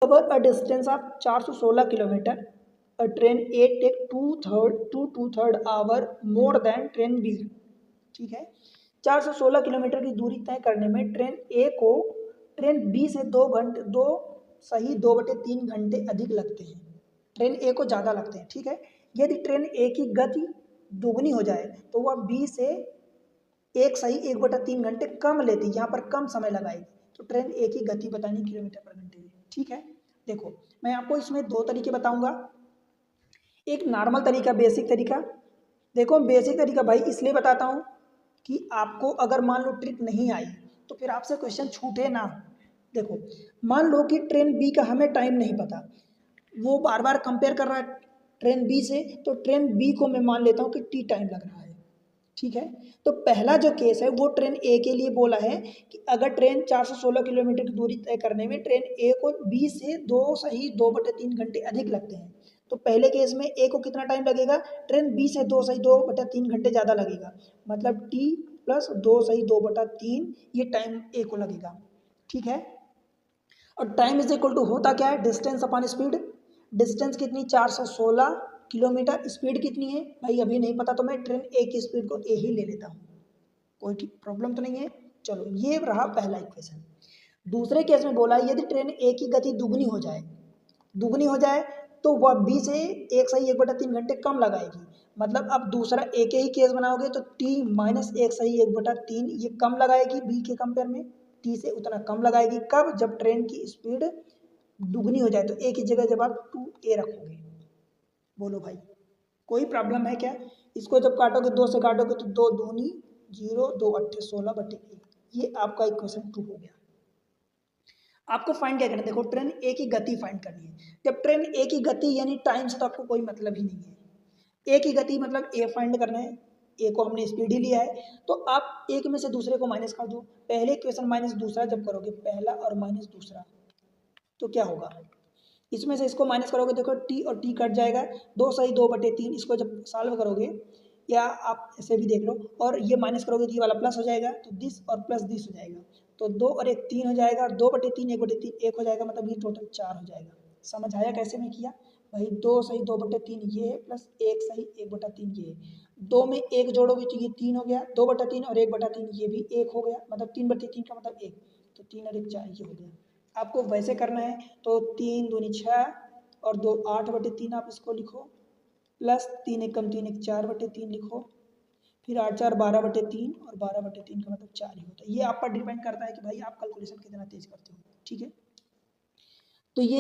Cover a distance of 416 kilometre, a train A take two third hour more than train B. ठीक है, 416 kilometre की दूरी तय करने में ट्रेन ए को ट्रेन बी से 2.3 घंटे अधिक लगते हैं। ट्रेन ए को ज़्यादा लगते हैं। ठीक है, यदि ट्रेन ए की गति दोगुनी हो जाए तो वह बी से 1.3 घंटे कम लेती, यहाँ पर कम समय लगाएगी। तो ट्रेन ए की गति बतानी किलोमीटर पर घंटे में। ठीक है, देखो मैं आपको इसमें दो तरीके बताऊंगा, एक नॉर्मल तरीका, बेसिक तरीका। देखो बेसिक तरीका भाई इसलिए बताता हूँ कि आपको अगर मान लो ट्रिक नहीं आई तो फिर आपसे क्वेश्चन छूटे ना। देखो मान लो कि ट्रेन बी का हमें टाइम नहीं पता, वो बार बार कंपेयर कर रहा है ट्रेन बी से, तो ट्रेन बी को मैं मान लेता हूँ कि टी टाइम लग रहा है। ठीक है, तो पहला जो केस है वो ट्रेन ए के लिए बोला है कि अगर ट्रेन 416 किलोमीटर की दूरी तय करने में ट्रेन ए को बी से 2.3 घंटे अधिक लगते हैं, तो पहले केस में ए को कितना टाइम लगेगा, ट्रेन बी से 2.3 घंटे ज़्यादा लगेगा, मतलब टी प्लस 2.3 ये टाइम ए को लगेगा। ठीक है, और टाइम इज इक्वल टू होता क्या है, डिस्टेंस अपॉन स्पीड। डिस्टेंस कितनी 416 किलोमीटर, स्पीड कितनी है भाई अभी नहीं पता, तो मैं ट्रेन ए की स्पीड को ए ही ले लेता हूँ, कोई ठीक प्रॉब्लम तो नहीं है। चलो ये रहा पहला इक्वेशन। दूसरे केस में बोला यदि ट्रेन ए की गति दुगनी हो जाए तो वह बी से 1.1/3 घंटे कम लगाएगी। मतलब अब दूसरा ए के ही केस बनाओगे तो टी माइनस 1.1/3 ये कम लगाएगी बी के कंपेयर में, टी से उतना कम लगाएगी। कब, जब ट्रेन की स्पीड दुगनी हो जाए, तो ए की जगह जब आप 2a रखोगे। बोलो भाई कोई प्रॉब्लम है क्या? इसको जब काटोगे, 2 से काटोगे तो 2 दूनी 0, 2 अट्ठे 16/1, ये आपका इक्वेशन 2 हो गया। आपको फाइंड क्या करना है, देखो ट्रेन ए की गति फाइंड करनी है। जब ट्रेन ए की गति यानी टाइम से तो आपको कोई मतलब ही नहीं है। ए की गति मतलब ए फाइंड करना है, ए को हमने स्पीड ही लिया है, तो आप एक में से दूसरे को माइनस कर दो। पहले इक्वेशन माइनस दूसरा जब करोगे, पहला और माइनस दूसरा, तो क्या होगा, इसमें से इसको माइनस करोगे, देखो टी और टी कट जाएगा, 2/3, इसको जब सॉल्व करोगे या आप ऐसे भी देख लो, और ये माइनस करोगे तो ये वाला प्लस हो जाएगा, तो दिस और प्लस दिस हो जाएगा, तो 2 और 1 3 हो जाएगा, 2/3 1/3 1 हो जाएगा, मतलब ये टोटल 4 हो जाएगा। समझ आया कैसे मैं किया भाई, 2/2/3 ये है, प्लस 1/1/3 ये है, 2 में 1 जोड़ोगे तो ये 3 हो गया, 2/3 और 1/3 ये भी 1 हो गया, मतलब 3/3 का मतलब 1, तो 3 और 1 4 ये हो गया। आपको वैसे करना है तो 3 दूनी 6 और 2 8/3 आप इसको लिखो, प्लस 3 एकम 3 एक 4/3 लिखो, फिर 8 4 12/3 और 12/3 का मतलब 4 ही होता है। ये आप पर डिपेंड करता है कि भाई आप कैलकुलेशन कितना तेज करते हो। ठीक है, तो ये